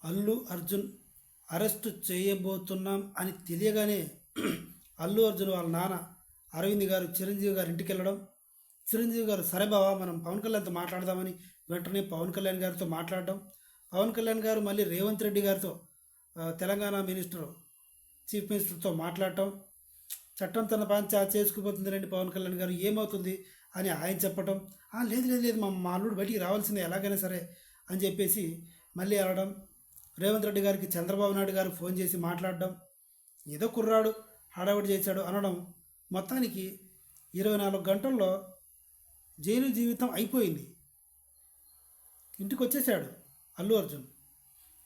Allu Arjun arrest చేయబోతున్నాం అని తెలియగానే అల్లు అర్జున్ వాళ్ళ నాన్న అరవింద్ గారు చిరంజీవి గారు ఇంటికి వెళ్ళడం, చిరంజీవి గారు సరే బావా మనం పవన్ కళ్యాణ్తో మాట్లాడదామని వెంటనే పవన్ కళ్యాణ్ గారితో మాట్లాడడం, పవన్ కళ్యాణ్ గారు మళ్ళీ రేవంత్ రెడ్డి గారితో తెలంగాణ చీఫ్ మినిస్టర్తో మాట్లాడటం, చట్టం తన పని చేసుకుపోతుంది రండి పవన్ కళ్యాణ్ గారు ఏమవుతుంది అని ఆయన చెప్పటం, లేదు లేదు లేదు మా అల్లుడు బయటికి రావాల్సిందే ఎలాగైనా సరే అని చెప్పేసి మళ్ళీ అనడం, రేవంత్ రెడ్డి గారికి చంద్రబాబు నాయుడు గారు ఫోన్ చేసి మాట్లాడడం, ఏదో కుర్రాడు హడావుడి చేశాడు అనడం, మొత్తానికి 24 గంటల్లో జైలు జీవితం అయిపోయింది. ఇంటికి వచ్చేసాడు అల్లు అర్జున్.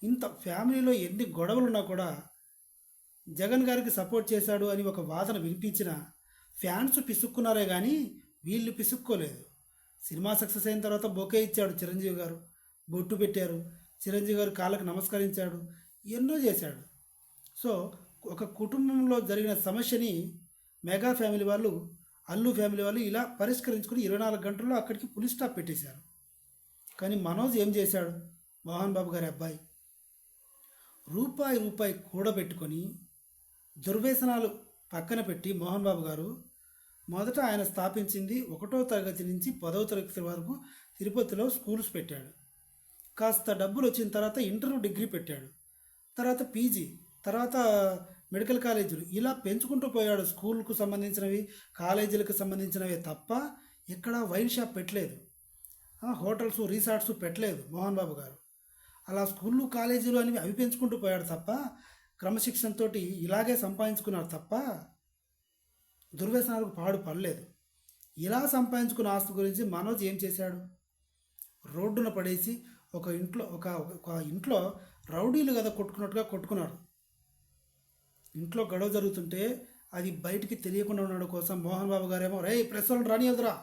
ఇంత ఫ్యామిలీలో ఎన్ని గొడవలున్నా కూడా జగన్ గారికి సపోర్ట్ చేశాడు అని ఒక వాదన వినిపించిన ఫ్యాన్స్ పిసుక్కున్నారే కానీ వీళ్ళు పిసుక్కోలేదు. సినిమా సక్సెస్ అయిన తర్వాత బొకే ఇచ్చాడు చిరంజీవి గారు, బొట్టు పెట్టారు, చిరంజీవి గారు కాళ్ళకు నమస్కరించాడు, ఎన్నో చేశాడు. సో ఒక కుటుంబంలో జరిగిన సమస్యని మెగా ఫ్యామిలీ వాళ్ళు, అల్లు ఫ్యామిలీ వాళ్ళు ఇలా పరిష్కరించుకుని 24 గంటల్లో అక్కడికి పులి స్టాప్ పెట్టేశారు. కానీ మనోజ్ ఏం చేశాడు? మోహన్ బాబు గారి అబ్బాయి రూపాయి కూడబెట్టుకొని దుర్వ్యసనాలు పక్కన పెట్టి మోహన్ బాబు గారు మొదట ఆయన స్థాపించింది 1వ తరగతి నుంచి 10వ తరగతి వరకు తిరుపతిలో స్కూల్స్ పెట్టాడు. కాస్త డబ్బులు వచ్చిన తర్వాత ఇంటర్ డిగ్రీ పెట్టాడు, తర్వాత పీజీ, తర్వాత మెడికల్ కాలేజీలు, ఇలా పెంచుకుంటూ పోయాడు. స్కూల్కు సంబంధించినవి, కాలేజీలకు సంబంధించినవి తప్ప ఎక్కడా వైన్ షాప్ పెట్టలేదు, హోటల్స్ రిసార్ట్స్ పెట్టలేదు మోహన్ బాబు గారు. అలా స్కూళ్ళు కాలేజీలు అనేవి అవి పెంచుకుంటూ పోయాడు తప్ప క్రమశిక్షణతో ఇలాగే సంపాదించుకున్నాడు తప్ప దుర్వ్యసనాలకు పాడు పడలేదు. ఇలా సంపాదించుకున్న ఆస్తి గురించి మనోజ్ ఏం చేశాడు? రోడ్డున పడేసి ఒక ఇంట్లో రౌడీలు కదా కొట్టుకున్నట్టుగా కొట్టుకున్నాడు. ఇంట్లో గొడవ జరుగుతుంటే అది బయటికి తెలియకుండా ఉండడం కోసం మోహన్ బాబు గారేమో రే ప్రెస్ వాళ్ళని రానియదురా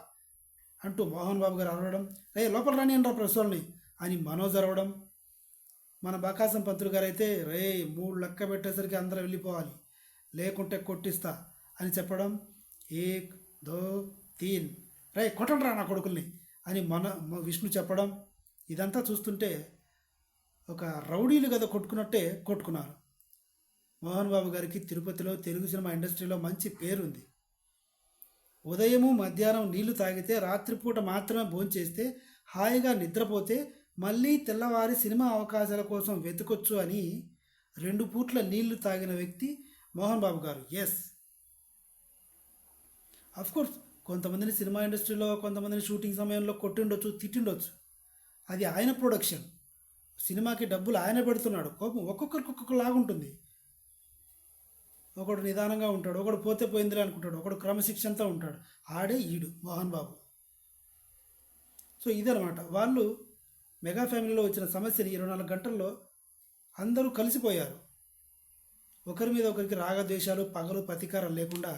అంటూ మోహన్ బాబు గారు అరవడం, రే లోపల రానియండి ప్రెస్ వాళ్ళని అని మనోజ్ అరవడం. మన బకాసం పంతులు గారు అయితే రే 3 లెక్క పెట్టేసరికి అందరూ వెళ్ళిపోవాలి లేకుంటే కొట్టిస్తా అని చెప్పడం, 1 2 3 రే కొట్టండి రా నా కొడుకుల్ని అని విష్ణు చెప్పడం. ఇదంతా చూస్తుంటే ఒక రౌడీలు కదా కొట్టుకున్నట్టే కొట్టుకున్నారు. మోహన్ బాబు గారికి తిరుపతిలో తెలుగు సినిమా ఇండస్ట్రీలో మంచి పేరుంది. ఉదయము మధ్యాహ్నం నీళ్లు తాగితే, రాత్రిపూట మాత్రమే భోంచేస్తే, హాయిగా నిద్రపోతే, మళ్ళీ తెల్లవారి సినిమా అవకాశాల కోసం వెతకొచ్చు అని 2 పూట్ల నీళ్లు తాగిన వ్యక్తి మోహన్ బాబు గారు. ఎస్, అఫ్కోర్స్ కొంతమందిని సినిమా ఇండస్ట్రీలో కొంతమందిని షూటింగ్ సమయంలో కొట్టిండొచ్చు, తిట్టిండొచ్చు, అది ఆయన ప్రొడక్షన్, సినిమాకి డబ్బులు ఆయన పెడుతున్నాడు. కోపం ఒక్కొక్కరికి ఒక్కొక్కలాగుంటుంది. ఒకడు నిదానంగా ఉంటాడు, ఒకడు పోతే పోయిందిలే అనుకుంటాడు, ఒకడు క్రమశిక్షణతో ఉంటాడు. ఆడే ఈడు మోహన్ బాబు. సో ఇదనమాట వాళ్ళు మెగా ఫ్యామిలీలో వచ్చిన సమస్యని 24 గంటల్లో అందరూ కలిసిపోయారు. ఒకరి మీద ఒకరికి రాగద్వేషాలు, పగలు, ప్రతీకారం లేకుండా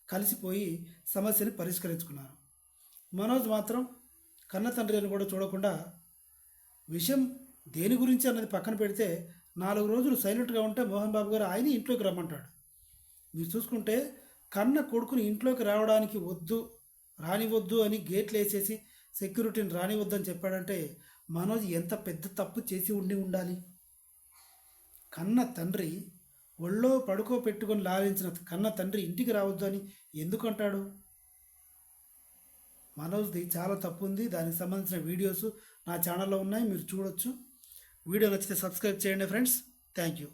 కలిసిపోయి సమస్యని పరిష్కరించుకున్నారు. మనోజ్ మాత్రం కన్న తండ్రి అని కూడా చూడకుండా విషయం దేని గురించి అన్నది పక్కన పెడితే 4 రోజులు సైలెంట్గా ఉంటే మోహన్ బాబు గారు ఆయన ఇంట్లోకి రమ్మంటాడు. మీరు చూసుకుంటే కన్న కొడుకుని ఇంట్లోకి రావడానికి రానివద్దు అని గేట్లు వేసేసి సెక్యూరిటీని రానివద్దని చెప్పాడంటే మనోజ్ ఎంత పెద్ద తప్పు చేసి ఉండాలి. కన్న తండ్రి ఒళ్ళో పడుకోబెట్టుకొని లాలించిన కన్న తండ్రి ఇంటికి రావద్దు అని ఎందుకంటాడు? మనోజ్ది చాలా తప్పు ఉంది. దానికి సంబంధించిన వీడియోస్ నా ఛానల్లో ఉన్నాయి, మీరు చూడొచ్చు. వీడియో నచ్చితే సబ్స్క్రైబ్ చేయండి ఫ్రెండ్స్. Thank you.